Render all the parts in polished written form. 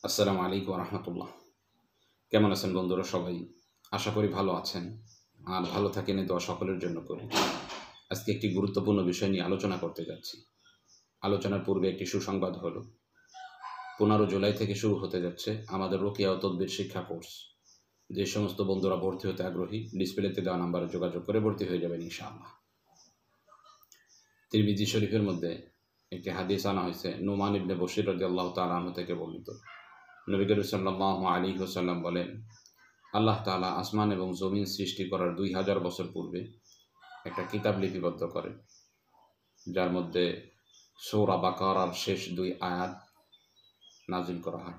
আসসালামু আলাইকুম রহমতুল্লাহ। কেমন আছেন বন্ধুরা? সবাই আশা করি ভালো আছেন, আর ভালো থাকেন এই দোয়া সকলের জন্য করি। আজকে একটি গুরুত্বপূর্ণ বিষয় নিয়ে আলোচনা করতে যাচ্ছি। আলোচনার পূর্বে একটি সুসংবাদ হলো, 15 জুলাই থেকে শুরু হতে যাচ্ছে আমাদের রুকিয়া ও তদবির শিক্ষা কোর্স। যে সমস্ত বন্ধুরা ভর্তি হতে আগ্রহী, ডিসপ্লেতে দেওয়া নাম্বারে যোগাযোগ করে ভর্তি হয়ে যাবেন ইনশাআল্লাহ। তিরমিজি শরীফের মধ্যে একটি হাদিস আনা হয়েছে, নুমান ইবনে বশির রাদিয়াল্লাহু তাআলা আনহু থেকে বর্ণিত। নবী করিম সাল্লাল্লাহু আলাইহি ওয়াসাল্লাম বলেন, আল্লাহ তাআলা আসমান এবং জমিন সৃষ্টি করার 2000 বছর পূর্বে একটা কিতাব লিপিবদ্ধ করেন, যার মধ্যে সূরা বাকারার শেষ 2 আয়াত নাজিল করা হয়।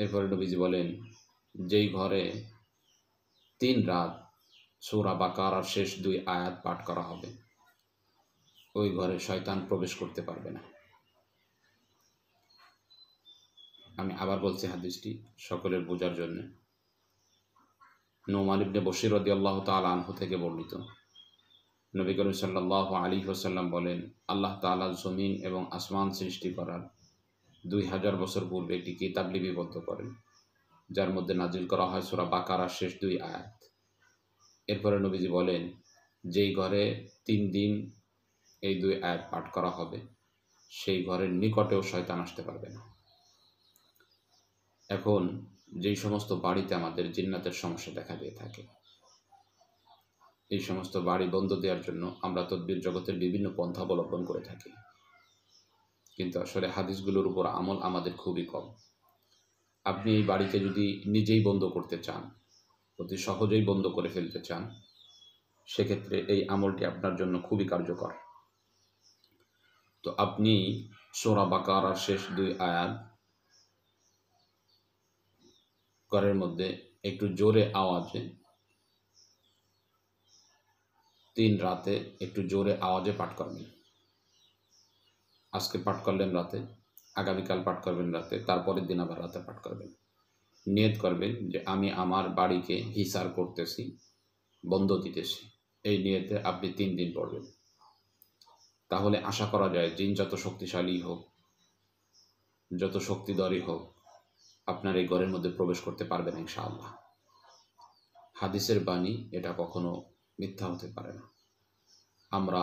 এরপরে নবীজি বলেন, যেই ঘরে 3 রাত সূরা বাকারার শেষ 2 আয়াত পাঠ করা হবে, ওই ঘরে শয়তান প্রবেশ করতে পারবে না। আমি আবার বলছি হাদিসটি সকলের বোঝার জন্য। নুমান ইবনে বশির রাদিয়াল্লাহু তাআলা আনহু থেকে বর্ণিত, নবী করিম সাল্লাল্লাহু আলাইহি ওয়াসাল্লাম বলেন, আল্লাহ তাআলা জমিন এবং আসমান সৃষ্টি করার 2000 বছর পূর্বে একটি কিতাব লিপিবদ্ধ করেন, যার মধ্যে নাজিল করা হয় সূরা বাকারার শেষ 2 আয়াত। এরপরে নবীজি বলেন, যেই ঘরে 3 দিন এই 2 আয়াত পাঠ করা হবে, সেই ঘরের নিকটেও শয়তান আসতে পারবে না। এখন যেই সমস্ত বাড়িতে আমাদের জিন্নাতের সমস্যা দেখা দিয়ে থাকে, এই সমস্ত বাড়ি বন্ধ দেওয়ার জন্য আমরা তদবির জগতের বিভিন্ন পন্থা অবলম্বন করে থাকি, কিন্তু আসলে হাদিসগুলোর উপর আমল আমাদের খুবই কম। আপনি এই বাড়িকে যদি নিজেই বন্ধ করতে চান, অতি সহজেই বন্ধ করে ফেলতে চান, সেক্ষেত্রে এই আমলটি আপনার জন্য খুবই কার্যকর। তো আপনি সূরা বাকারার শেষ 2 আয়াত ঘরের মধ্যে একটু জোরে আওয়াজে 3 রাতে একটু জোরে আওয়াজে পাঠ করবেন। আজকে পাঠ করলেন রাতে, আগামীকাল পাঠ করবেন রাতে, তারপরের দিন আবার রাতে পাঠ করবেন। নিয়ত করবেন যে আমি আমার বাড়িকে হিসার করতেছি, বন্ধ দিতেছি। এই নিয়তে আপনি 3 দিন পড়বেন। তাহলে আশা করা যায় জিন যত শক্তিশালী হোক, যত শক্তিধরই হোক, আপনার এই ঘরের মধ্যে প্রবেশ করতে পারবে না ইনশাআল্লাহ। হাদিসের বাণী, এটা কখনো মিথ্যা হতে পারে না। আমরা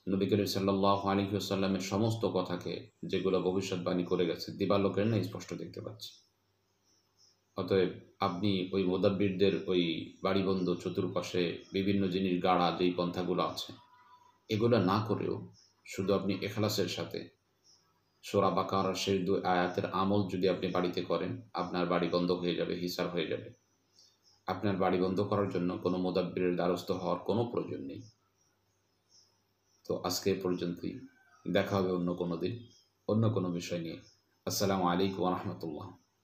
নবী করিম সাল্লাল্লাহু আলাইহি ওয়াসাল্লামের সমস্ত কথাকে, যেগুলো ভবিষ্যৎবাণী করে গেছে, দিবালোকের না স্পষ্ট দেখতে পাচ্ছি। অতএব আপনি ওই মুদাব্বিরদের ওই বাড়িবন্ধ চতুর্পাশে বিভিন্ন জিনিস গাড়া যেই পন্থাগুলো আছে, এগুলো না করেও শুধু আপনি ইখলাসের সাথে সূরা বাকারার শেষ 2 আয়াতের আমল যদি আপনি বাড়িতে করেন, আপনার বাড়ি বন্ধ হয়ে যাবে, হিসার হয়ে যাবে। আপনার বাড়ি বন্ধ করার জন্য কোনো মুদাব্বিরের দ্বারস্থ হওয়ার কোনো প্রয়োজন নেই। তো আজকে এ পর্যন্তই, দেখা হবে অন্য কোনো দিন অন্য কোনো বিষয় নিয়ে। আসসালামু আলাইকুম ওয়া রাহমাতুল্লাহ।